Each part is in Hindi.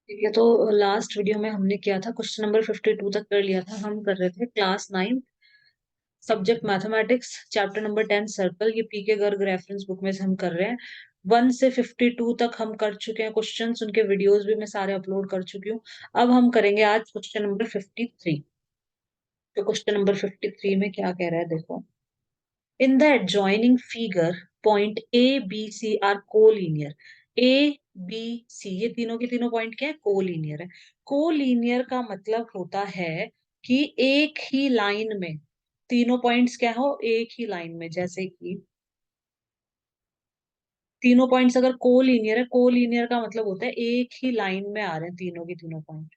ठीक है, तो लास्ट वीडियो में हमने किया था, क्वेश्चन नंबर 52 तक कर लिया था। हम कर रहे थे class 9 subject mathematics, chapter number 10 circle. ये पीके गर्ग रेफरेंस बुक में से हम कर रहे हैं। 1 से 52 तक हम कर चुके हैं क्वेश्चंस, उनके वीडियोस भी मैं सारे अपलोड कर चुकी हूँ। अब हम करेंगे आज क्वेश्चन नंबर 53। तो क्वेश्चन नंबर 53 में क्या कह रहा है, देखो। In the adjoining figure, point A, B, C are collinear. A, B, C ये तीनों के तीनों पॉइंट क्या है? कोलिनियर है। कोलिनियर का मतलब होता है कि एक ही लाइन में तीनों पॉइंट्स क्या हो, एक ही लाइन में। जैसे कि तीनों पॉइंट्स अगर कोलिनियर है, कोलिनियर का मतलब होता है एक ही लाइन में आ रहे हैं तीनों के तीनों पॉइंट।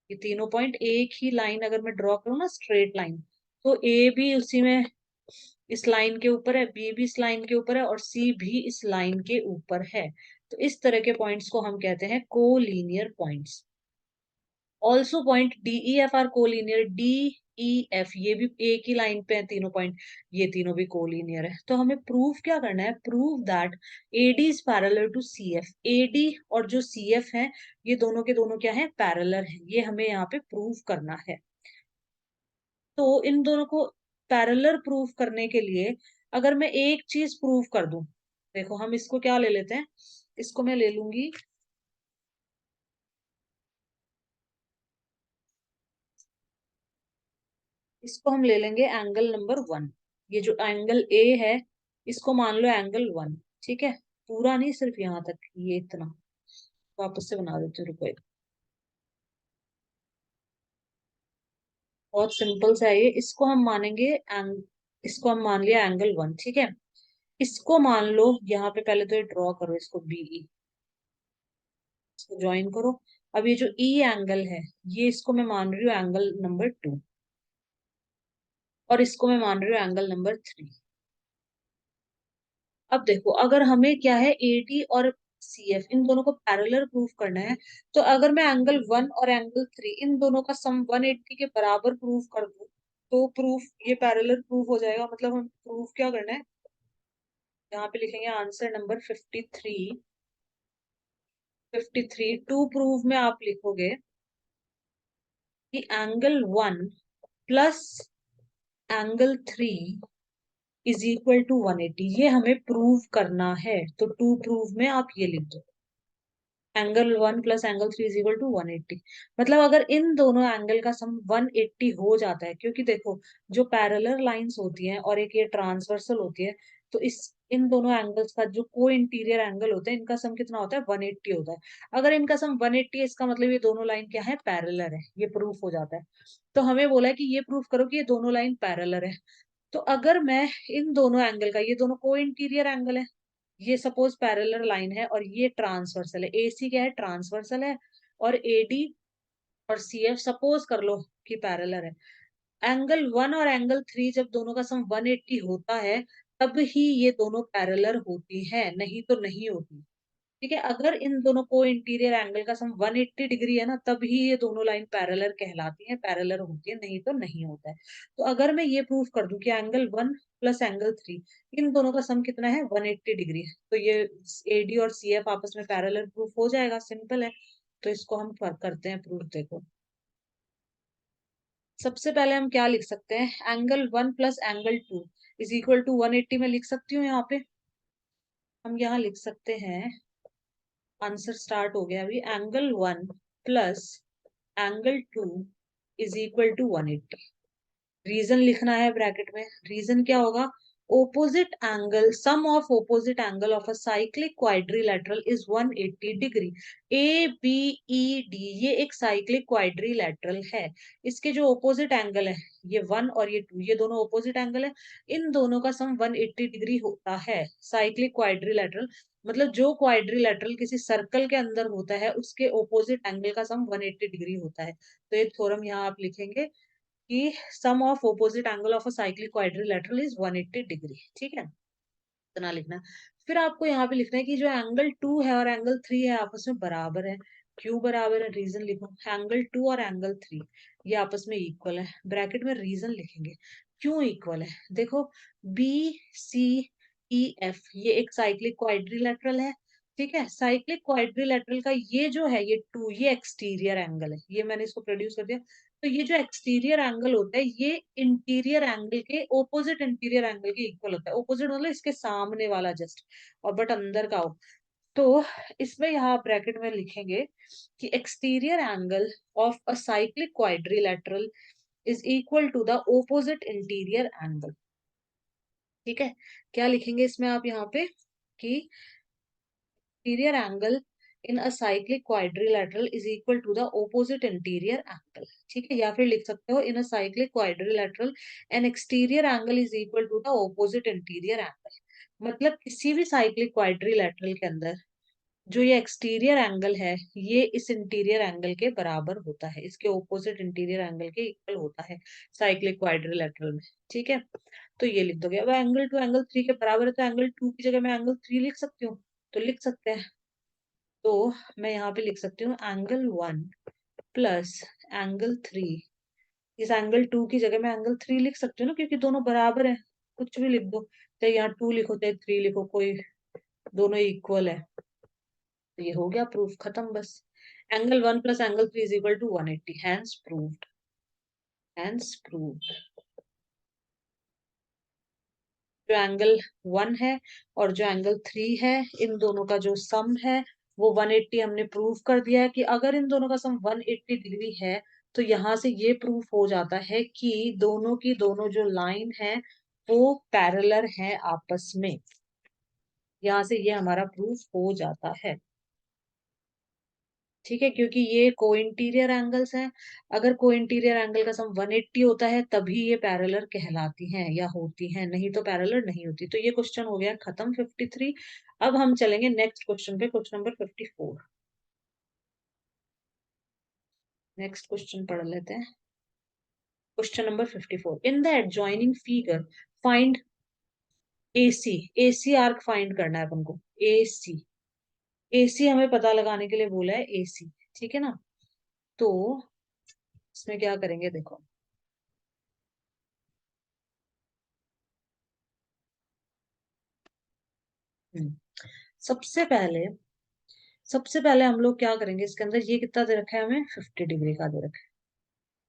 ये तीनों पॉइंट एक ही लाइन अगर मैं ड्रॉ करूँ ना, स्ट्रेट लाइन, तो ए भी उसी में इस लाइन के ऊपर है, बी भी इस लाइन के ऊपर है, और सी भी इस लाइन के ऊपर है। तो इस तरह के पॉइंट्स को हम कहते हैं collinear points. Also point D E F R collinear. D E F ये भी एक ही लाइन पे है तीनों पॉइंट, ये तीनों भी कोलिनियर है। तो हमें प्रूफ क्या करना है? Prove that AD is parallel to C F. AD और जो सी एफ है, ये दोनों के दोनों क्या है? पैरेलल है। ये हमें यहाँ पे प्रूव करना है। तो इन दोनों को पैरेलल प्रूफ करने के लिए अगर मैं एक चीज प्रूव कर दूं, देखो हम इसको क्या ले लेते हैं, इसको मैं ले लूंगी, इसको हम ले लेंगे एंगल नंबर 1। ये जो एंगल ए है, इसको मान लो एंगल 1। ठीक है, पूरा नहीं, सिर्फ यहाँ तक, ये इतना। वापस से बना देती हूँ, रुको बहुत सिंपल सा है ये। इसको हम मानेंगे इसको हम मान लिया एंगल 1। ठीक है, इसको मान लो यहाँ पे, पहले तो ये ड्रॉ करो इसको, बीई, इसको ज्वाइन करो। अब ये जो ई एंगल है, ये इसको मैं मान रही हूँ एंगल नंबर 2, और इसको मैं मान रही हूँ एंगल नंबर 3। अब देखो, अगर हमें क्या है, एडी और सी एफ इन दोनों को पैरेलल प्रूफ करना है, तो अगर मैं एंगल 1 और एंगल 3 इन दोनों का सम 180 के बराबर प्रूफ कर दूं, तो प्रूफ ये पैरेलल प्रूफ हो जाएगा। मतलब हम प्रूफ क्या करना है, यहाँ पे लिखेंगे आंसर नंबर 53। 53 टू प्रूफ में आप लिखोगे कि angle 1 plus angle 3 is equal to 180। ये हमें प्रूव करना है, तो टू प्रूव में आप ये लिख दो, angle 1 plus angle 3 is equal to 180। मतलब अगर इन दोनों एंगल का सम 180 हो जाता है, क्योंकि देखो जो पैरेलल लाइंस होती हैं और एक ये ट्रांसवर्सल होती है, तो इस इन दोनों एंगल्स का जो को इंटीरियर एंगल होता है, इनका सम कितना होता है? 180 होता है। अगर इनका सम 180 है, इसका मतलब ये दोनों लाइन क्या है? पैरेलल है। ये प्रूफ हो जाता है। तो हमें बोला है कि ये प्रूफ करो कि ये दोनों लाइन पैरेलल है। तो अगर मैं इन दोनों एंगल का, ये दोनों को इंटीरियर एंगल है, ये सपोज पैरेलल लाइन है और ये ट्रांसवर्सल है, एसी क्या है? ट्रांसवर्सल है। और एडी और सीएफ सपोज कर लो कि पैरेलल है। एंगल 1 और एंगल 3 जब दोनों का सम 180 होता है, तब ही ये दोनों पैरेलल होती है, नहीं तो नहीं होती। ठीक है, अगर इन दोनों को इंटीरियर एंगल का सम 180 डिग्री है ना, तब ही ये दोनों लाइन पैरेलल कहलाती हैं, पैरेलल होती है, नहीं तो नहीं होता है। तो अगर मैं ये प्रूफ कर दूं कि एंगल 1 प्लस एंगल 3 इन दोनों का सम कितना है? 180 डिग्री, तो ये एडी और सीएफ आपस में पैरेलल प्रूफ हो जाएगा। सिंपल है। तो इसको हम करते हैं प्रूफ। देखो, सबसे पहले हम क्या लिख सकते हैं? Angle 1 plus angle 2 is equal to 180 में लिख सकती हूँ यहाँ पे। हम यहाँ लिख सकते हैं, आंसर स्टार्ट हो गया अभी, angle 1 plus angle 2 is equal to 180। Reason लिखना है ब्रैकेट में। रीजन क्या होगा? Opposite angle, sum of opposite angle of a cyclic quadrilateral is 180 degree. A B E D ये एक साइक्लिक क्वाड्रिलेटरल है। इसके जो ओपोजिट एंगल है, ये 1 और ये 2, ये दोनों ओपोजिट एंगल है। इन दोनों का सम 180 डिग्री होता है। साइक्लिक क्वाड्रिलेटरल मतलब जो क्वाड्रिलेटरल किसी सर्कल के अंदर होता है, उसके ओपोजिट एंगल का सम 180 डिग्री होता है। तो ये थ्योरम यहाँ आप लिखेंगे कि sum of opposite angle of a cyclic quadrilateral is 180 degree. ठीक है, इतना लिखना है। फिर आपको यहाँ पे लिखना है कि जो एंगल 2 है और एंगल 3 है, आपस में बराबर है। क्यों बराबर है? रीजन लिखो, एंगल 2 और एंगल 3 ये आपस में इक्वल है। ब्रैकेट में रीजन लिखेंगे क्यों इक्वल है। देखो, बी सी ई एफ ये एक साइक्लिक क्वाड्रिलेटरल है, ठीक है, साइक्लिक क्वाड्रिलेटरल का ये जो है, ये टू, ये एक्सटीरियर एंगल है, ये मैंने इसको प्रोड्यूस कर दिया। तो ये जो एक्सटीरियर एंगल होता है, ये इंटीरियर एंगल के ऑपोजिट, इंटीरियर एंगल के इक्वल होता है। ऑपोजिट मतलब इसके सामने वाला जस्ट, और बट अंदर का हो। तो इसमें यहाँ ब्रैकेट में लिखेंगे कि exterior angle of a cyclic quadrilateral is equal to the opposite interior angle. ठीक है, क्या लिखेंगे इसमें आप यहाँ पे कि interior angle in a cyclic quadrilateral is equal to the opposite interior angle। ठीक है, या फिर लिख सकते हो in a cyclic quadrilateral an exterior angle is equal to the opposite interior angle। मतलब किसी भी साइक्लिक क्वाड्रिलेटरल के अंदर जो ये एक्सटीरियर एंगल है, ये इस इंटीरियर एंगल के बराबर होता है, इसके ऑपोजिट इंटीरियर एंगल के इक्वल होता है साइक्लिक क्वाड्रिलेटरल में। ठीक है, तो ये लिख दोगे। अब एंगल टू एंगल थ्री के बराबर है, तो एंगल टू की जगह मैं एंगल थ्री लिख सकती हूँ, तो लिख सकते हैं। तो मैं यहाँ पे लिख सकती हूँ angle one plus angle three. इस एंगल टू की जगह मैं एंगल थ्री लिख सकती हूँ ना, क्योंकि दोनों बराबर है। कुछ भी लिख दो, चाहे यहाँ टू लिखो चाहे थ्री लिखो, कोई, दोनों इक्वल है। तो ये हो गया प्रूफ, खत्म बस। Angle one plus angle three is equal to 180, hence proved, hence proved. जो एंगल वन है और जो एंगल थ्री है, इन दोनों का जो सम है वो 180। हमने प्रूव कर दिया है कि अगर इन दोनों का सम 180 डिग्री है, तो यहाँ से ये प्रूफ हो जाता है कि दोनों की दोनों जो लाइन है वो पैरेलल है आपस में। यहाँ से ये हमारा प्रूफ हो जाता है। ठीक है, क्योंकि ये को इंटीरियर एंगल्स हैं। अगर को इंटीरियर एंगल का सम 180 होता है तभी ये पैरेलल कहलाती हैं या होती हैं, नहीं तो पैरेलल नहीं होती। तो ये क्वेश्चन हो गया खत्म, 53। अब हम चलेंगे नेक्स्ट क्वेश्चन पे, क्वेश्चन नंबर 54। नेक्स्ट क्वेश्चन पढ़ लेते हैं। Question number 54, in the adjoining figure find AC. AC arc find करना है अपन को। एसी, एसी हमें पता लगाने के लिए बोला है, एसी। ठीक है ना, तो इसमें क्या करेंगे देखो। हम्म, सबसे पहले सबसे पहले हम लोग क्या करेंगे, इसके अंदर ये कितना दे रखा है हमें, 50 डिग्री का दे रखा है।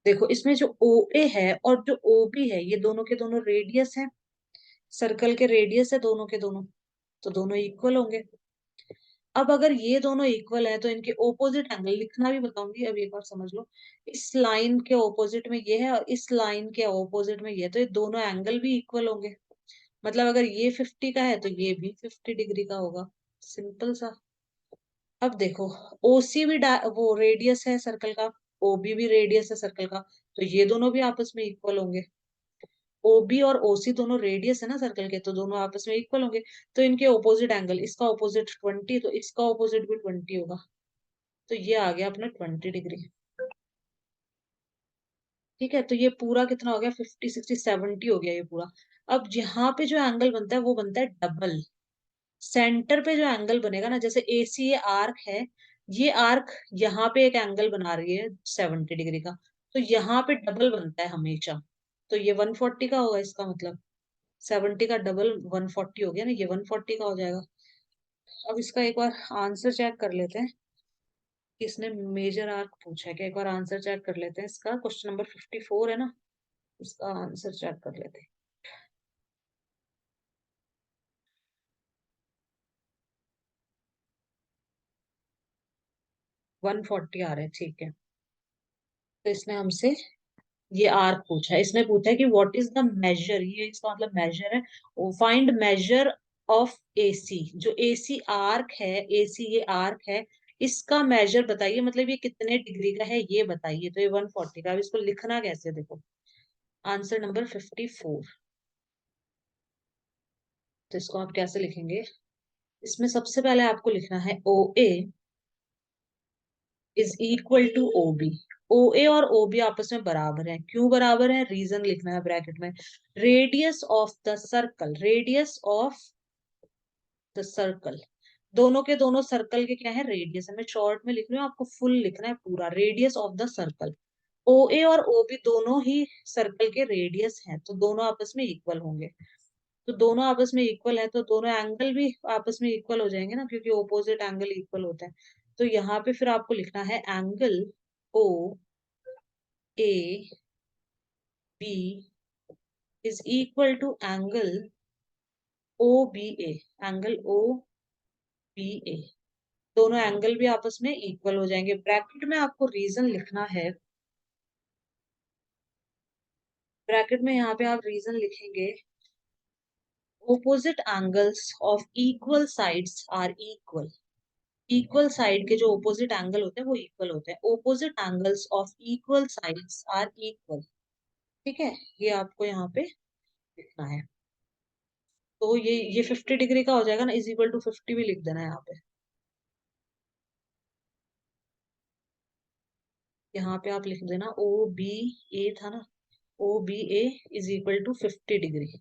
देखो इसमें जो ओ ए है और जो ओ बी है, ये दोनों के दोनों रेडियस है, सर्कल के रेडियस है दोनों के दोनों, तो दोनों इक्वल होंगे। अब अगर ये दोनों इक्वल है तो इनके ओपोजिट एंगल लिखना भी बताऊंगी, अब एक बार समझ लो। इस लाइन के ओपोजिट में ये है और इस लाइन के ओपोजिट में ये है, तो ये दोनों एंगल भी इक्वल होंगे। मतलब अगर ये 50 का है तो ये भी 50 डिग्री का होगा, सिंपल सा। अब देखो, ओसी भी वो रेडियस है सर्कल का, ओबी भी रेडियस है सर्कल का, तो ये दोनों भी आपस में इक्वल होंगे। ओबी और ओसी दोनों रेडियस है ना सर्कल के, तो दोनों आपस में इक्वल होंगे। तो इनके ऑपोजिट एंगल, इसका ऑपोजिट 20, तो इसका ऑपोजिट भी 20 होगा। तो ये आ गया अपना 20 डिग्री। ठीक है, तो ये पूरा कितना हो गया, 50, 60, 70 हो गया ये पूरा। अब यहाँ पे जो एंगल बनता है वो बनता है डबल। सेंटर पे जो एंगल बनेगा ना, जैसे एसी ये आर्क है, ये आर्क यहाँ पे एक एंगल बना रही है 70 डिग्री का, तो यहाँ पे डबल बनता है हमेशा। तो ये 140 का होगा, इसका मतलब 70 का डबल 140 हो गया ना, ये 140 का हो जाएगा। अब इसका एक बार आंसर चेक कर लेते हैं। इसने मेजर आर्क पूछा है क्या, एक बार आंसर चेक कर लेते हैं इसका। क्वेश्चन नंबर 54 है ना, इसका आंसर चेक कर लेते हैं। 140 आ रहे हैं, ठीक है। तो इसने हमसे ये आर्क पूछा है, इसने पूछा है कि व्हाट इज द मेजर, ये इसका मतलब मेजर है। फाइंड मेजर ऑफ एसी, जो एसी आर्क है, एसी ये आर्क है, इसका मेजर बताइए, मतलब ये कितने डिग्री का है ये बताइए। तो ये 140 का। अब इसको लिखना कैसे देखो, आंसर नंबर 54। तो इसको आप कैसे लिखेंगे, इसमें सबसे पहले आपको लिखना है O A is equal to O B. O A और ओ बी आपस में बराबर है, क्यों बराबर है, रीजन लिखना है ब्रैकेट में। Radius of the circle, radius of the circle, दोनों के दोनों सर्कल के क्या है, रेडियस है। मैं शॉर्ट में लिख रही हूँ, आपको फुल लिखना है पूरा। Radius of the circle, O A और ओ बी दोनों ही सर्कल के रेडियस हैं, तो दोनों आपस में इक्वल होंगे। तो दोनों आपस में इक्वल है, तो दोनों एंगल भी आपस में इक्वल हो जाएंगे ना, क्योंकि ओपोजिट एंगल इक्वल होता है। तो यहाँ पे फिर आपको लिखना है angle O A B is equal to angle O B A. Angle O B A, दोनों एंगल भी आपस में इक्वल हो जाएंगे। ब्रैकेट में आपको रीजन लिखना है, ब्रैकेट में यहाँ पे आप रीजन लिखेंगे opposite angles of equal sides are equal। Equal side के जो opposite एंगल होते हैं वो इक्वल होते हैं। opposite angles of equal sides are equal। ठीक है, ये आपको यहाँ पे लिखना है। तो ये 50 डिग्री का हो जाएगा ना, इज इक्वल टू 50 भी लिख देना है यहाँ पे। यहाँ पे आप लिख देना ओ बी ए था ना, O B A is equal to 50 degree.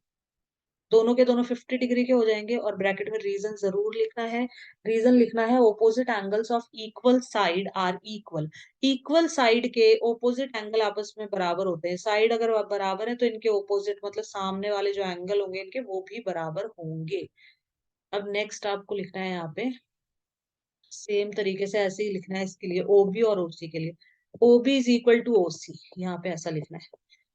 दोनों के दोनों 50 डिग्री के हो जाएंगे। और ब्रैकेट में रीजन जरूर लिखना है। रीजन लिखना है opposite angles of equal side are equal. Equal side के ओपोजिट एंगल आपस में बराबर होते हैं। साइड अगर बराबर है तो इनके ओपोजिट मतलब सामने वाले जो एंगल होंगे इनके वो भी बराबर होंगे। अब नेक्स्ट आपको लिखना है यहाँ पे सेम तरीके से ऐसे ही लिखना है इसके लिए, ओबी और ओसी के लिए। ओबी इज इक्वल टू ओसी, यहाँ पे ऐसा लिखना है।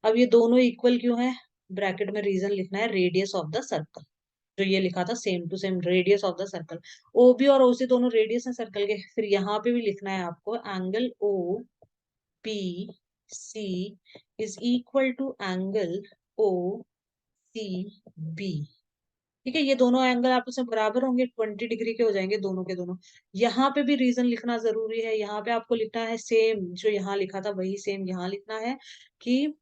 अब ये दोनों इक्वल क्यों है, ब्रैकेट में रीजन लिखना है रेडियस ऑफ द सर्कल। जो ये लिखा था same to same radius of the circle. OB और ओसी दोनों रेडियस है सर्कल के। फिर यहाँ पे भी लिखना है आपको angle O P C is equal to angle O C B. ठीक है, ये दोनों एंगल आपस में बराबर होंगे, 20 डिग्री के हो जाएंगे दोनों के दोनों। यहाँ पे भी रीजन लिखना जरूरी है। यहाँ पे आपको लिखना है सेम जो यहाँ लिखा था वही सेम यहाँ लिखना है कि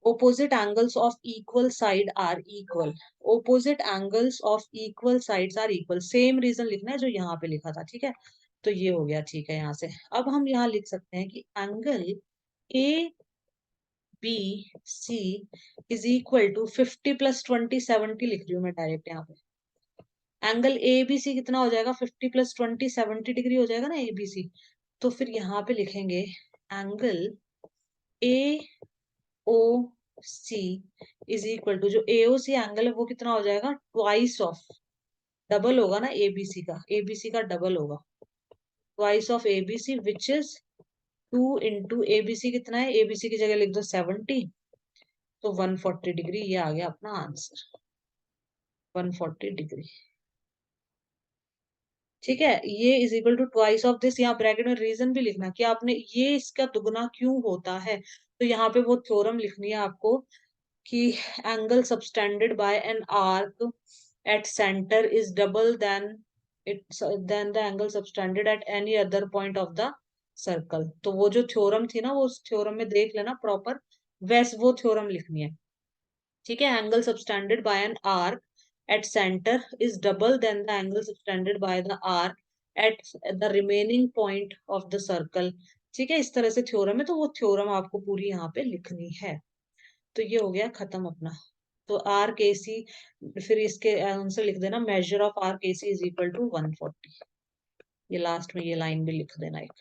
opposite angles of equal side are equal। opposite angles of equal sides are equal, same reason लिखना है जो यहाँ पे लिखा था। ठीक है, तो ये हो गया। ठीक है, यहाँ से अब हम यहाँ लिख सकते हैं कि angle A B C is equal to 50 plus 20 70 लिख रही हूँ मैं डायरेक्ट यहाँ पे। एंगल ए बी सी कितना हो जाएगा, 50 प्लस 20 70 डिग्री हो जाएगा ना ए बी सी। तो फिर यहाँ पे लिखेंगे angle A O C is equal to जो एओ सी एंगल है वो कितना हो जाएगा, ट्वाइस ऑफ, डबल होगा ना एबीसी का, एबीसी का डबल होगा, twice of ABC which is 2 into ABC कितना है, एबीसी की जगह लिख दो 70, तो 140 डिग्री। ये आ गया अपना आंसर, 140 डिग्री। ठीक है, ये is equal to twice of this. यहाँ ब्रैकेट में रीजन भी लिखना कि आपने ये इसका दुगना क्यों होता है। तो यहाँ पे वो थ्योरम लिखनी है आपको कि angle subtended by an arc at center is double than the angle subtended at any other point of the circle। तो वो जो थ्योरम थी ना वो उस थ्योरम में देख लेना प्रॉपर, वैसे वो थ्योरम लिखनी है। ठीक है, angle subtended by an arc at centre is double than the angle subtended by the arc at the remaining point of the circle. ठीक है, इस तरह से थ्योरम है, तो वो थ्योरम आपको पूरी यहाँ पे लिखनी है। तो ये हो गया खत्म अपना। तो आर के सी, फिर इसके आंसर लिख देना मेजर ऑफ आर के सी इज इक्वल टू 140। ये लास्ट में ये लाइन भी लिख देना, एक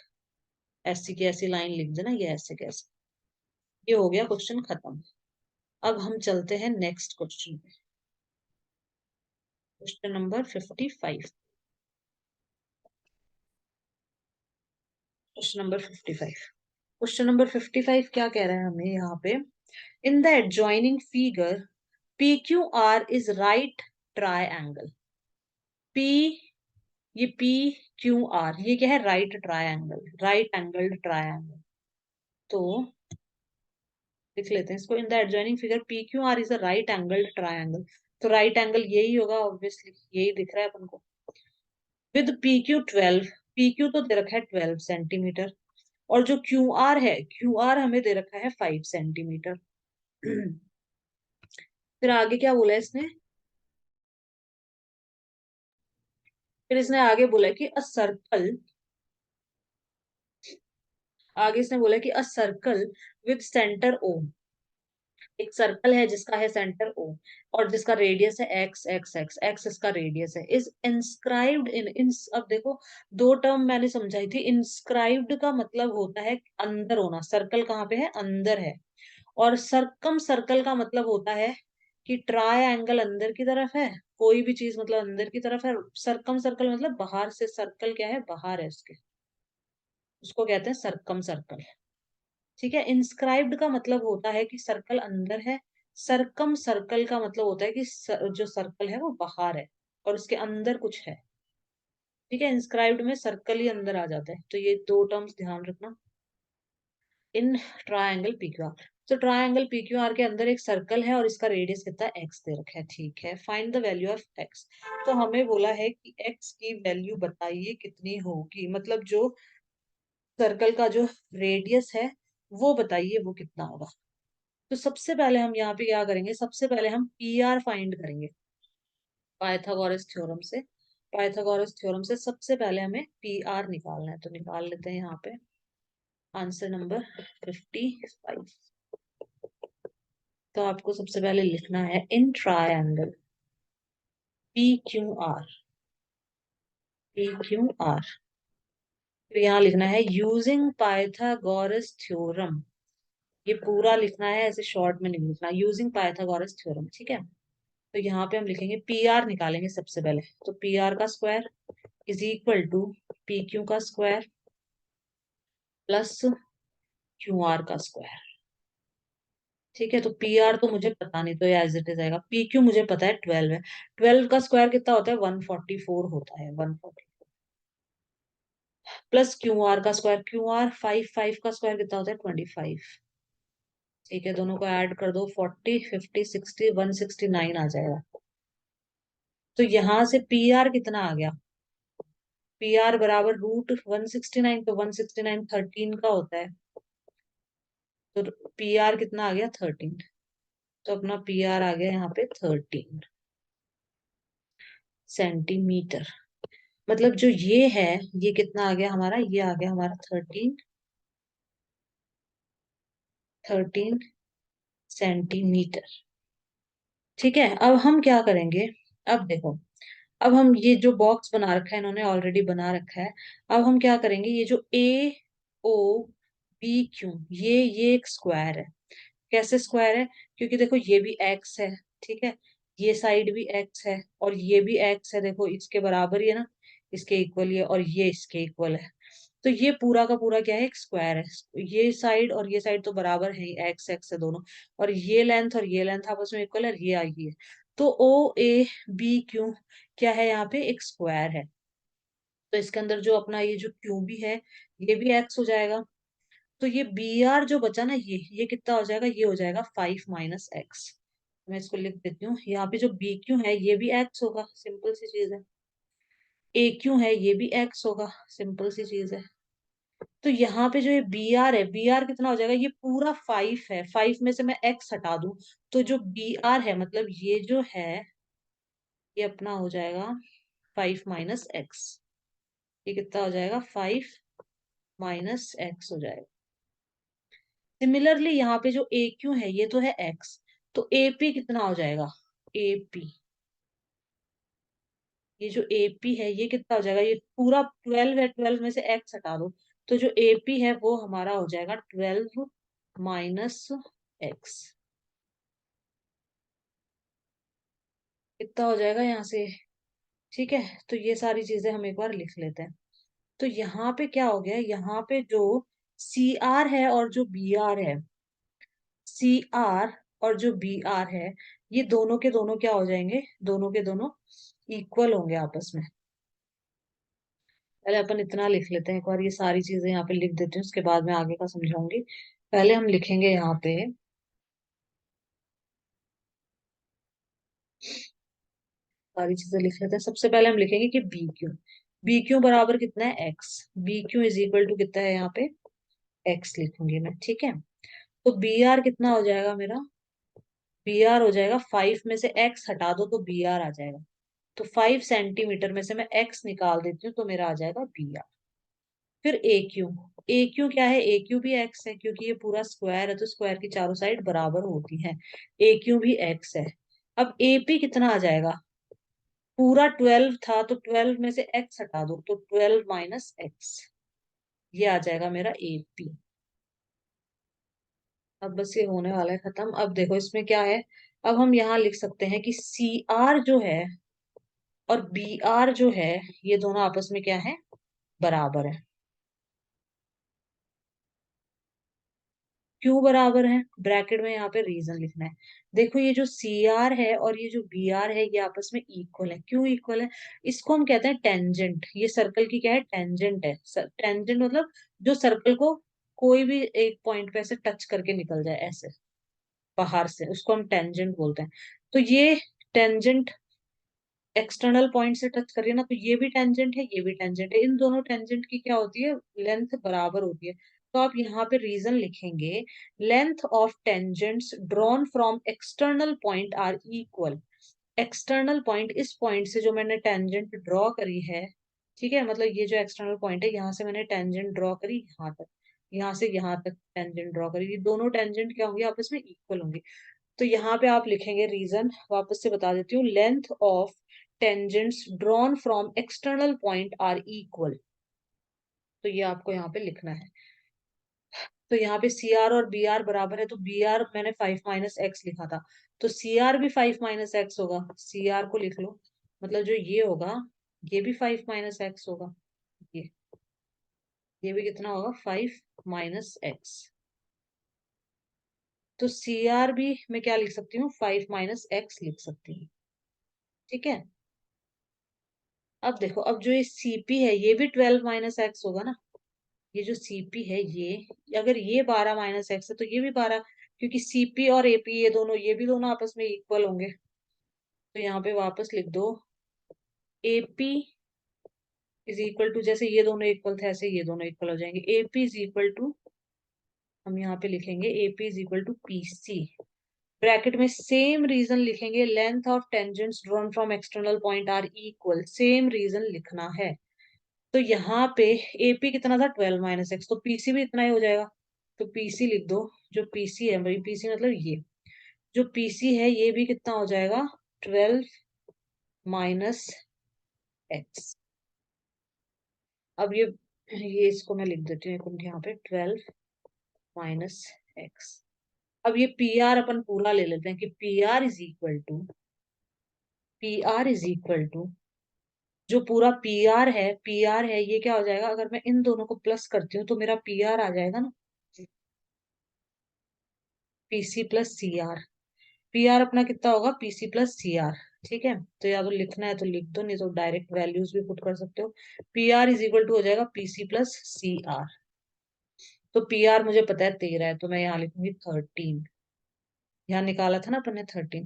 ऐसी की ऐसी लाइन लिख देना, ये ऐसे कैसे। ये हो गया क्वेश्चन खत्म। अब हम चलते हैं नेक्स्ट क्वेश्चन पे, question number 55। Question number 55, question number 55 क्या कह रहा है हमें यहाँ पे, इन the adjoining figure P Q R is right triangle. P, ये पी क्यू आर ये क्या है, right triangle, right angled triangle. तो लिख लेते हैं इसको, इन the adjoining figure P Q R is a right angled triangle. तो राइट एंगल यही होगा ऑब्वियसली, यही दिख रहा है अपन को। With P Q 12, P Q तो दे रखा है 12 सेंटीमीटर, और जो क्यू आर है, क्यू आर हमें दे रखा है 5 सेंटीमीटर। फिर आगे क्या बोला है इसने, फिर इसने आगे बोला कि अ सर्कल, आगे इसने बोला कि a circle with centre O, एक सर्कल है जिसका है सेंटर ओ और जिसका रेडियस है एक्स एक्स एक्स एक्स, इसका रेडियस है, इज इंस्क्राइब्ड इन। अब देखो दो टर्म मैंने समझाई थी। इंस्क्राइब्ड का मतलब होता है अंदर होना, सर्कल कहाँ पे है, अंदर है। और सर्कम सर्कल का मतलब होता है कि ट्राई एंगल अंदर की तरफ है, कोई भी चीज मतलब अंदर की तरफ है, सरकम सर्कल मतलब बाहर से, सर्कल क्या है, बाहर है उसके, उसको कहते हैं सरकम सर्कल। ठीक है, इंस्क्राइब्ड का मतलब होता है कि सर्कल अंदर है, सरकम सर्कल का मतलब होता है कि जो सर्कल है वो बाहर है और उसके अंदर कुछ है। ठीक है, इंस्क्राइब्ड में सर्कल ही अंदर आ जाता है, तो ये दो टर्म्स ध्यान रखना। इन ट्रायंगल पीक्यूआर, तो ट्रायंगल पीक्यूआर के अंदर एक सर्कल है और इसका रेडियस कितना है, एक्स दे रखा है। ठीक है, find the value of x. तो हमें बोला है कि एक्स की वैल्यू बताइए कितनी होगी, मतलब जो सर्कल का जो रेडियस है वो बताइए वो कितना होगा। तो सबसे पहले हम यहाँ पे क्या करेंगे, सबसे पहले हम पी आर फाइंड करेंगे पाइथागोरस थ्योरम से। पाइथागोरस थ्योरम से सबसे पहले हमें पी आर निकालना है, तो निकाल लेते हैं यहाँ पे। Answer number 55। तो आपको सबसे पहले लिखना है in triangle P Q R, P Q R. तो यहाँ लिखना है यूजिंग पाइथागोरस थ्योरम, ये पूरा लिखना है, ऐसे शॉर्ट में नहीं लिखना, यूजिंग पाइथागोरस थ्योरम। ठीक है, तो यहाँ पे हम लिखेंगे पी आर निकालेंगे सबसे पहले, तो पी आर का square is equal to P Q का स्क्वायर प्लस क्यू आर का स्क्वायर। ठीक है, तो पी आर तो मुझे पता नहीं, तो एज इट इज आएगा। पी क्यू मुझे पता है 12 है, 12 का स्क्वायर कितना होता है, 144 होता है, 140 प्लस क्यू आर का स्क्वायर, क्यू आर 5, 5 का स्क्वायर कितना होता है, 25। ठीक है, दोनों को ऐड कर दो, 40, 50, 60, 169 आ जाएगा। तो यहां से पी आर कितना आ गया, पी आर बराबर रूट 169, तो 169 13 का होता है, तो पी आर कितना आ गया, 13। तो अपना पी आर आ गया यहाँ पे 13 सेंटीमीटर। मतलब जो ये है, ये कितना आ गया हमारा, ये आ गया हमारा 13 सेंटीमीटर। ठीक है, अब हम क्या करेंगे, अब देखो, अब हम ये जो बॉक्स बना रखा है, इन्होंने ऑलरेडी बना रखा है। अब हम क्या करेंगे, ये जो ए ओ बी क्यू, ये एक स्क्वायर है। कैसे स्क्वायर है, क्योंकि देखो ये भी एक्स है, ठीक है, ये साइड भी एक्स है और ये भी एक्स है, देखो इसके बराबर ही है ना, इसके इक्वल ही है, और ये इसके इक्वल है। तो ये पूरा का पूरा क्या है, एक स्क्वायर है। ये साइड और ये साइड तो बराबर है ही, एक्स एक्स है दोनों, और ये लेंथ आपस में इक्वल है, ये आई है। तो ओ ए बी क्यू क्या है, यहाँ पे एक स्क्वायर है। तो इसके अंदर जो अपना ये जो क्यू भी है, ये भी एक्स हो जाएगा। तो ये बी आर जो बचा ना, ये कितना हो जाएगा, ये हो जाएगा 5 माइनस एक्स। मैं इसको लिख देती हूँ, यहाँ पे जो बी क्यू है ये भी एक्स होगा, सिंपल सी चीज है। ए क्यू है ये भी एक्स होगा, सिंपल सी चीज है। तो यहाँ पे जो ये बी आर है, बी आर कितना हो जाएगा, ये पूरा 5 है, 5 में से मैं एक्स हटा दूं, तो जो बी आर है मतलब ये जो है, ये अपना हो जाएगा 5 माइनस एक्स। ये कितना हो जाएगा, 5 माइनस एक्स हो जाएगा। सिमिलरली यहाँ पे जो ए क्यू है ये तो है एक्स, तो एपी कितना हो जाएगा, एपी, ये जो एपी है ये कितना हो जाएगा, ये पूरा 12 है, 12 में से एक्स हटा दो, तो जो एपी है वो हमारा हो जाएगा 12 माइनस एक्स। कितना हो जाएगा यहाँ से। ठीक है, तो ये सारी चीजें हम एक बार लिख लेते हैं। तो यहाँ पे क्या हो गया, यहाँ पे जो सी आर है और जो बी आर है, सी आर और जो बी आर है, ये दोनों के दोनों क्या हो जाएंगे, दोनों के दोनों इक्वल होंगे आपस में। पहले अपन इतना लिख लेते हैं एक बार, ये सारी चीजें यहाँ पे लिख देते हैं, उसके बाद में आगे का समझाऊंगी। पहले हम लिखेंगे यहाँ पे, सारी चीजें लिख लेते हैं। सबसे पहले हम लिखेंगे कि बी क्यू बराबर कितना है, X. B Q is equal to कितना है यहाँ पे, एक्स लिखूंगी मैं। ठीक है, तो बी आर कितना हो जाएगा मेरा, बी आर हो जाएगा 5 में से एक्स हटा दो तो बी आर आ जाएगा। तो 5 सेंटीमीटर में से मैं एक्स निकाल देती हूँ, तो मेरा आ जाएगा बी आर। फिर ए क्यू, ए क्यू क्या है, ए क्यू भी एक्स है, क्योंकि ये पूरा स्क्वायर है तो स्क्वायर की चारों साइड बराबर होती हैं। ए क्यू भी एक्स है। अब एपी कितना आ जाएगा, पूरा 12 था तो 12 में से एक्स हटा दो, तो 12 माइनस एक्स, ये आ जाएगा मेरा एपी। अब बस ये होने वाला है खत्म। अब देखो इसमें क्या है, अब हम यहाँ लिख सकते हैं कि सी आर जो है और बी आर जो है, ये दोनों आपस में क्या है, बराबर है। क्यों बराबर है, ब्रैकेट में यहाँ पे रीजन लिखना है। देखो ये जो सी आर है और ये जो बी आर है, ये आपस में इक्वल है। क्यों इक्वल है, इसको हम कहते हैं टेंजेंट। ये सर्कल की क्या है, टेंजेंट है। टेंजेंट मतलब जो सर्कल को कोई भी एक पॉइंट पे ऐसे टच करके निकल जाए, ऐसे बाहर से, उसको हम टेंजेंट बोलते हैं। तो ये टेंजेंट एक्सटर्नल पॉइंट से टच करिए ना, तो ये भी टेंजेंट है, ये भी टेंजेंट है। इन दोनों टेंजेंट की क्या होती है, लेंथ बराबर होती है। तो आप यहाँ पे रीजन लिखेंगे, length of tangents drawn from external point are equal. External point, इस पॉइंट से जो मैंने टेंजेंट ड्रॉ करी है, ठीक है, मतलब ये जो एक्सटर्नल पॉइंट है, यहाँ से मैंने टेंजेंट ड्रॉ करी यहाँ तक, यहाँ से यहाँ तक टेंजेंट ड्रॉ करी, ये दोनों टेंजेंट क्या होंगे, आपस में इक्वल होंगे। तो यहाँ पे आप लिखेंगे रीजन, वापस से बता देती हूँ, length of tangents drawn from external point are equal. तो ये आपको यहाँ पे लिखना है। तो यहाँ पे सी आर और बी आर बराबर है, तो बी आर मैंने 5 - x लिखा था, तो सी आर भी 5 - x होगा। सी आर को लिख लो, मतलब जो ये होगा, ये भी 5 - x होगा। ये ये भी कितना होगा, 5 - x। तो सी आर भी मैं क्या लिख सकती हूँ, 5 - x लिख सकती हूँ। ठीक है। अब देखो, अब जो ये सीपी है, ये भी 12 - x होगा ना। ये जो सीपी है, ये अगर ये 12 - x है, तो ये भी 12, क्योंकि सीपी और एपी ये दोनों, ये भी दोनों आपस में इक्वल होंगे। तो यहाँ पे वापस लिख दो, एपी इज इक्वल टू, जैसे ये दोनों इक्वल थे ऐसे ये दोनों इक्वल हो जाएंगे। एपी इज इक्वल टू, हम यहाँ पे लिखेंगे AP is equal to PC. Bracket में सेम रीजन लिखेंगे, length of tangents drawn from external point are equal, same reason लिखना है। तो यहाँ पे एपी कितना था, 12 - x, तो पीसी भी इतना ही हो जाएगा। तो पीसी लिख दो, जो पीसी है भाई, पीसी मतलब ये जो पीसी है, ये भी कितना हो जाएगा, 12 - x। अब ये इसको मैं लिख देती हूँ एक मिनट, यहाँ पे 12 - x। अब ये पी आर अपन पूरा ले लेते हैं कि P R is equal to, जो पूरा पी आर है, ये क्या हो जाएगा, अगर मैं इन दोनों को प्लस करती हूँ तो मेरा पी आर आ जाएगा ना, PC plus C R. P R अपना कितना होगा, पीसी प्लस सी आर। ठीक है, तो या तो लिखना है तो लिख दो, नहीं तो डायरेक्ट वैल्यूज भी पुट कर सकते हो। P R is equal to हो जाएगा पीसी प्लस सी आर। तो पी आर मुझे पता है 13 है, तो मैं यहाँ लिखूंगी 13। यहाँ निकाला था ना अपन ने 13।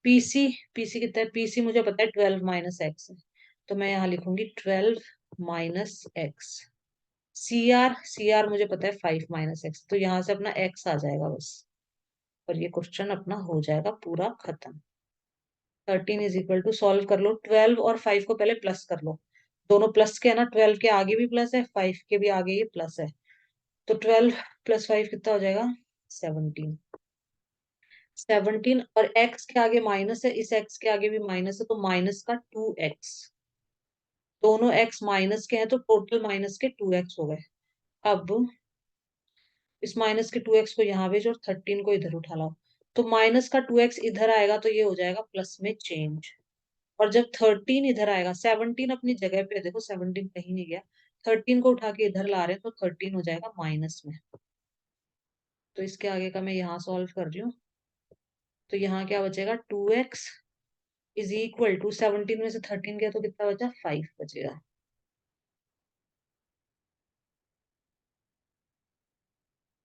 पीसी, पीसी कितना है, पीसी मुझे पता है 12 - x है, तो मैं यहाँ लिखूंगी 12 - x। C R, C R मुझे पता है 5 - x, तो यहाँ से अपना x आ जाएगा बस, और ये क्वेश्चन अपना हो जाएगा पूरा खत्म। 13 इज इक्वल टू, सॉल्व कर लो, 12 और 5 को पहले प्लस कर लो। दोनों प्लस के है ना, 12 के आगे भी प्लस है, 5 के भी आगे ये प्लस है। तो 12 + 5 कितना हो जाएगा, 17। 17 और x के आगे माइनस है, इस x के आगे भी माइनस है, तो माइनस का 2x। दोनों x माइनस के हैं, तो टोटल माइनस के 2x हो गए। अब इस माइनस के 2x को यहाँ भेजो और 13 को इधर उठा लाओ। तो माइनस का 2x इधर आएगा, तो ये हो जाएगा प्लस में चेंज। और जब 13 इधर आएगा, 17 अपनी जगह पे है, देखो 17 कहीं नहीं गया, 13 को उठा के इधर ला रहे हैं, तो 13 हो जाएगा माइनस में। तो इसके आगे का मैं यहाँ सॉल्व कर रही हूँ। तो यहाँ क्या बचेगा, 2x इज इक्वल टू, 17 में से 13 गया तो कितना बचा, 5 बचेगा।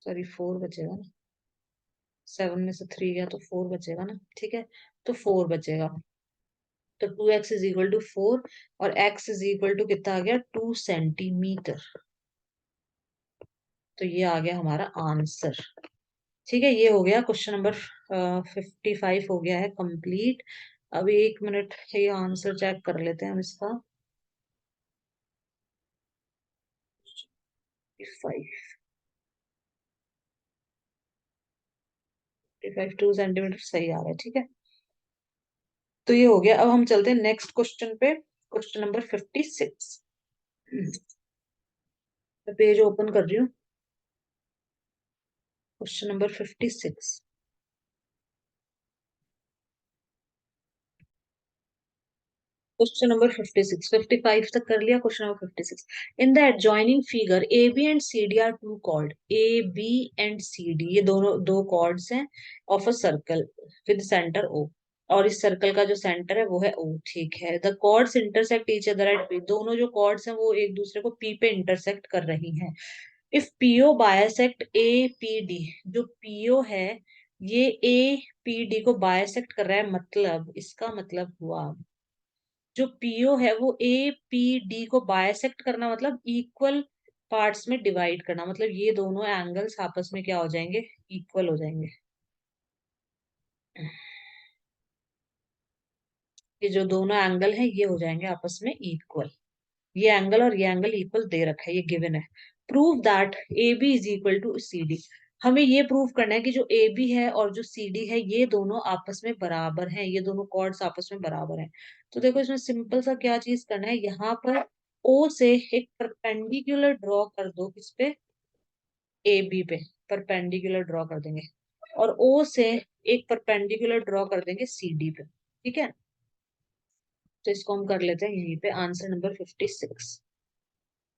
सॉरी, 4 बचेगा ना, 7 में से 3 गया तो 4 बचेगा ना। ठीक है, तो 4 बचेगा। तो 2x इज इक्वल टू 4, और x इज इक्वल टू कितना आ गया, 2 सेंटीमीटर। तो ये आ गया हमारा आंसर। ठीक है, ये हो गया क्वेश्चन नंबर 55 हो गया है कंप्लीट। अभी 1 मिनट, ये आंसर चेक कर लेते हैं हम इसका। 55, 2 सेंटीमीटर सही आ रहा है। ठीक है, तो ये हो गया। अब हम चलते हैं नेक्स्ट क्वेश्चन पे, क्वेश्चन नंबर 56। मैं पेज ओपन कर रही हूँ, क्वेश्चन नंबर 56। क्वेश्चन नंबर 56, 55 तक कर लिया, question number 56। In the adjoining figure A B and C D are two chord, A B and C D ये दोनों दो कॉर्ड्स हैं of a circle with centre O, और इस सर्कल का जो सेंटर है वो है ओ, ठीक है। The chords intersect each other at P, दोनों जो कॉर्ड्स हैं वो एक दूसरे को पी पे इंटरसेक्ट कर रही हैं। If PO bisect A P D, जो पीओ है ये ए पी डी को बायसेक्ट कर रहा है, मतलब इसका मतलब हुआ जो पीओ है वो ए पी डी को बायसेक्ट करना, मतलब इक्वल पार्ट्स में डिवाइड करना, मतलब ये दोनों एंगल्स आपस में क्या हो जाएंगे, इक्वल हो जाएंगे। ये जो दोनों एंगल है ये हो जाएंगे आपस में इक्वल, ये एंगल और ये एंगल इक्वल दे रखा है, ये गिवन है। Prove that A B is equal to C D, हमें ये प्रूव करना है कि जो ए बी है और जो सी डी है ये दोनों आपस में बराबर हैं, ये दोनों कॉर्ड्स आपस में बराबर हैं। तो देखो इसमें सिंपल सा क्या चीज करना है, यहाँ पर ओ से एक परपेंडिकुलर ड्रॉ कर दो, किस पे, ए बी पे परपेंडिकुलर ड्रॉ कर देंगे, और ओ से एक परपेंडिकुलर ड्रॉ कर देंगे सी डी पे, ठीक है। तो इसको हम कर लेते हैं यहीं पे, आंसर नंबर 56।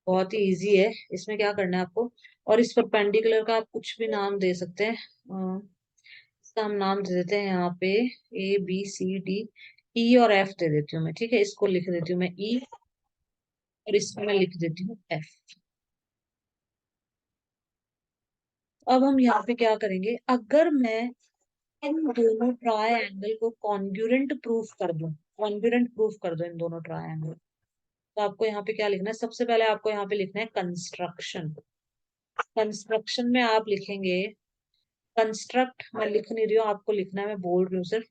बहुत ही इजी है, इसमें क्या करना है आपको, और इस परपेंडिकुलर का आप कुछ भी नाम दे सकते हैं। इसका हम नाम दे देते हैं यहाँ पे ए बी सी डी, ई और एफ दे देती हूँ मैं, ठीक है। इसको लिख देती हूँ मैं ई, और इसको मैं लिख देती हूँ एफ। अब हम यहाँ पे क्या करेंगे, अगर मैं इन दोनों ट्रायंगल को कॉन्ग्रुएंट प्रूफ कर दूं, कॉन्ग्रुएंट प्रूफ कर दो इन दोनों ट्रायंगल, तो आपको यहाँ पे क्या लिखना है, सबसे पहले आपको यहाँ पे लिखना है कंस्ट्रक्शन। कंस्ट्रक्शन में आप लिखेंगे, कंस्ट्रक्ट, मैं लिख नहीं रही हूँ, आपको लिखना है, मैं बोल रही हूँ सिर्फ,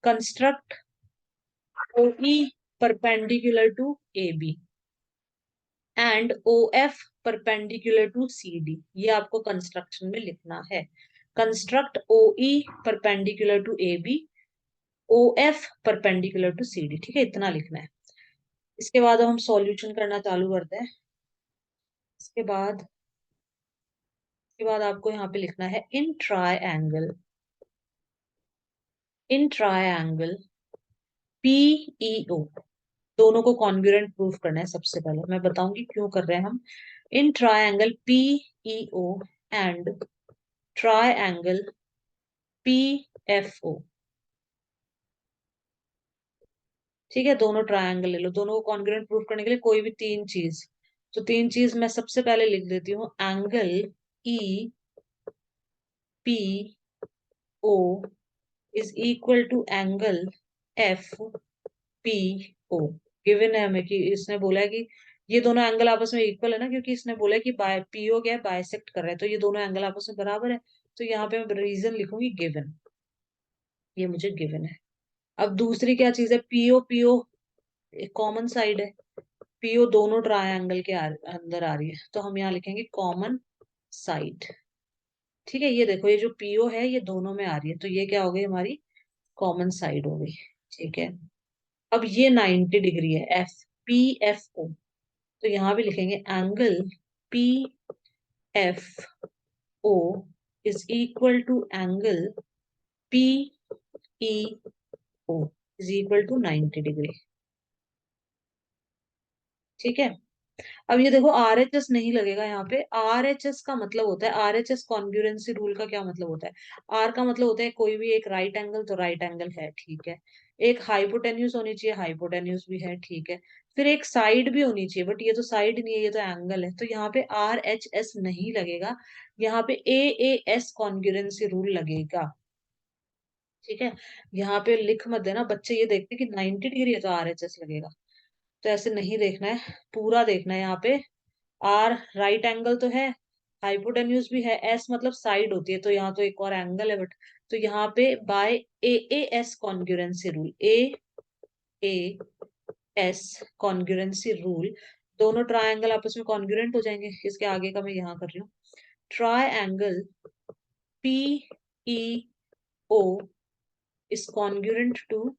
construct O E perpendicular to A B and O F perpendicular to C D, ये आपको कंस्ट्रक्शन में लिखना है। Construct O E perpendicular to A B, O F perpendicular to C D, ठीक है, इतना लिखना है। इसके बाद हम सॉल्यूशन करना चालू करते हैं। इसके बाद आपको यहाँ पे लिखना है इन ट्रायंगल पीईओ, दोनों को कॉन्ग्रुएंट प्रूफ करना है। सबसे पहले मैं बताऊंगी क्यों कर रहे हैं हम। In triangle PEO and triangle PFO, ठीक है, दोनों ट्रायंगल ले लो, दोनों को कॉन्ग्रुएंट प्रूफ करने के लिए कोई भी तीन चीज, तो तीन चीज मैं सबसे पहले लिख देती हूँ, angle E P O is equal to angle F P O. Given है हमें कि इसने बोला है कि ये दोनों एंगल आपस में इक्वल है ना, क्योंकि इसने बोला है कि बाय पीओ क्या है, बाइसेक्ट कर रहा है, तो ये दोनों एंगल आपस में बराबर है। तो यहाँ पे मैं रीजन लिखूंगी गिवन, ये मुझे गिवन है। अब दूसरी क्या चीज है, पीओ पीओ एक कॉमन साइड है, पीओ दोनों ट्रायंगल के अंदर आ रही है, तो हम यहाँ लिखेंगे कॉमन साइड, ठीक है। ये देखो ये जो पीओ है ये दोनों में आ रही है, तो ये क्या हो गई हमारी कॉमन साइड हो गई, ठीक है। अब ये 90 डिग्री है, एफ पी एफ ओ, तो यहाँ भी लिखेंगे angle P F O is equal to angle P E O is equal to 90 degree, ठीक है। अब ये देखो आर एच एस नहीं लगेगा यहाँ पे, आर एच एस का मतलब होता है, R H S congruency rule का क्या मतलब होता है, आर का मतलब होता है कोई भी एक राइट एंगल, तो राइट एंगल है, ठीक है। एक हाइपोटेन्यूज होनी चाहिए, हाइपोटेन्यूज भी है, ठीक है। फिर एक साइड भी होनी चाहिए, बट ये तो साइड नहीं है, ये तो एंगल है, तो यहाँ पे आर एच एस नहीं लगेगा, यहाँ पे ए एस कॉन्ग्रुएंसी रूल लगेगा, ठीक है। यहाँ पे लिख मत देना, बच्चे ये देखते कि 90 डिग्री है तो आर एच एस लगेगा, तो ऐसे नहीं देखना है, पूरा देखना है। यहाँ पे आर राइट एंगल तो है, हाइपोटेन्यूज भी है, एस मतलब साइड होती है, तो यहाँ तो एक और एंगल है, बट तो यहाँ पे by A S congruency rule, A S congruency rule, दोनों ट्रायंगल आपस में कॉन्ग्रुएंट हो जाएंगे। इसके आगे का मैं यहाँ कर रही हूँ, triangle P E O is congruent to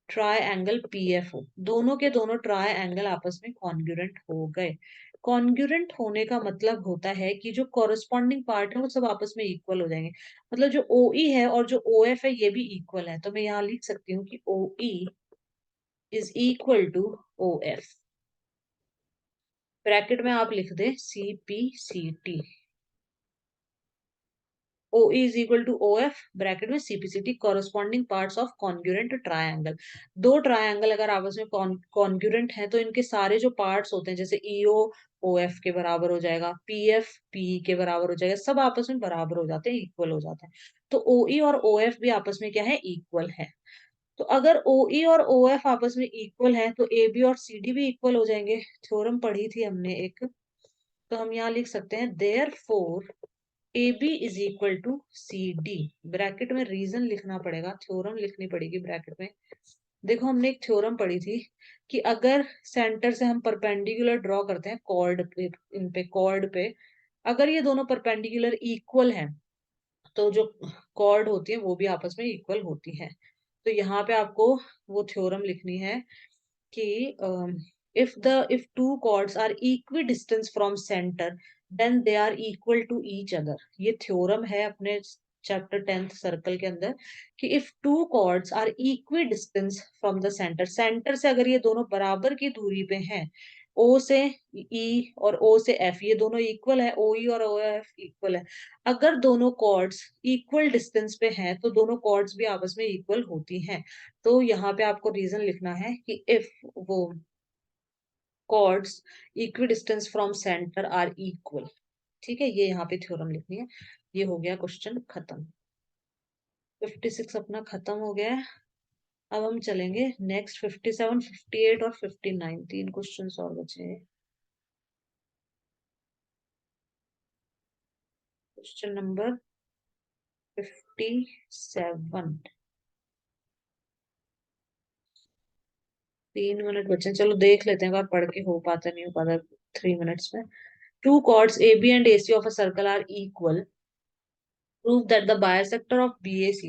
triangle PFO, दोनों के दोनों ट्रायंगल आपस में कॉन्ग्रुएंट हो गए। कॉन्ग्रुएंट होने का मतलब होता है कि जो कॉरेस्पॉन्डिंग पार्ट है वो सब आपस में इक्वल हो जाएंगे, मतलब जो ओ ई है और जो ओ एफ है ये भी इक्वल है, तो मैं यहाँ लिख सकती हूँ कि O E is equal to O F. Bracket में आप लिख दे C P C T. O is equal to O F, bracket में CPCT, corresponding parts of congruent triangle. दो ट्रायंगल अगर आपस में कॉन्ग्रुएंट हैं तो इनके सारे जो पार्ट्स होते हैं, जैसे ईओ ओ एफ के बराबर हो जाएगा, पी एफ पी के बराबर हो जाएगा, सब आपस में बराबर हो जाते हैं, इक्वल हो जाते हैं। तो ओ ई और ओ एफ भी आपस में क्या है, इक्वल है। तो अगर ओ ई और ओ एफ आपस में इक्वल है तो ए बी और सी डी भी इक्वल हो जाएंगे। थ्योरम पढ़ी थी हमने एक, तो हम यहाँ लिख सकते हैं therefore A B is equal to C D. Bracket में रीजन लिखना पड़ेगा, थ्योरम लिखनी पड़ेगी ब्रैकेट में। देखो हमने एक थ्योरम पढ़ी थी कि अगर सेंटर से हम परपेंडिकुलर ड्रॉ करते हैं कॉर्ड पे, इन पे कॉर्ड पे, अगर ये दोनों परपेंडिकुलर इक्वल हैं तो जो कॉर्ड होती है वो भी आपस में इक्वल होती है। तो यहाँ पे आपको वो थ्योरम लिखनी है कि if two chords are equidistant from center then they are equal to each other। ये थ्योरम है अपने चैप्टर 10th सर्कल के अंदर कि if two chords are equidistant from the center, centre से अगर ये दोनों बराबर की दूरी पे हैं, ओ से ई और ओ से एफ ये दोनों इक्वल है, ओ ई और ओ एफ इक्वल है। अगर दोनों कॉर्ड्स इक्वल डिस्टेंस पे हैं तो दोनों कॉर्ड्स भी आपस में इक्वल होती हैं। तो यहाँ पे आपको रीजन लिखना है कि इफ वो chords equidistant from center are equal। ठीक है, ये यहाँ पे थ्योरम लिखनी है। ये हो गया क्वेश्चन खत्म। 56 अपना खत्म हो गया है। अब हम चलेंगे नेक्स्ट 57, 58 और 59, तीन क्वेश्चन और बचे हैं। क्वेश्चन नंबर 57, 3 मिनट बचे हैं। चलो देख लेते हैं, अगर पढ़ के हो पाता नहीं हो पाता 3 मिनट्स में। Two chords AB and AC of a circle are equal, prove that the bisector of BAC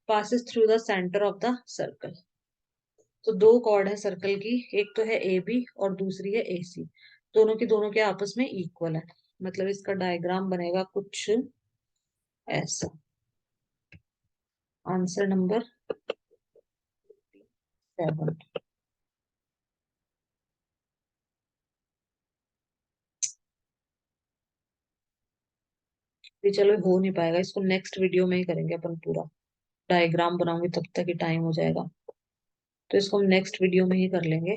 passes through the center of the circle। तो दो कॉर्ड है सर्कल की, एक तो है ए बी और दूसरी है ए सी, दोनों की दोनों के आपस में इक्वल है। मतलब इसका डायग्राम बनेगा कुछ ऐसा। Answer number 7। ये चलो हो नहीं पाएगा, इसको नेक्स्ट वीडियो में ही करेंगे अपन पूरा। डायग्राम बनाऊंगी तब तक ही टाइम हो जाएगा, तो इसको हम नेक्स्ट वीडियो में ही कर लेंगे।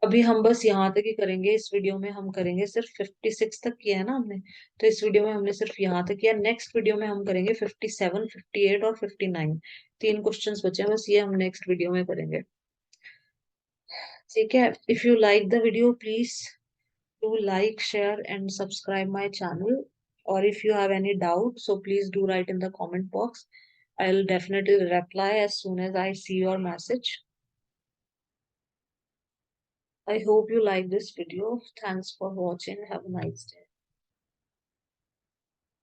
अभी हम बस यहाँ तक ही करेंगे, इस वीडियो में हम करेंगे सिर्फ 56 तक किया है ना हमने, तो इस वीडियो में हमने सिर्फ यहाँ तक किया। नेक्स्ट वीडियो में हम करेंगे 57, 58 और 59, तीन क्वेश्चंस बचे हैं बस, ये हम नेक्स्ट वीडियो में करेंगे। ठीक है, if you like the video please do like share and subscribe my channel, और if you have any doubt so please do write in the comment box। I'll definitely reply as soon as I see your message। I hope you like this video। Thanks for watching, have a nice day।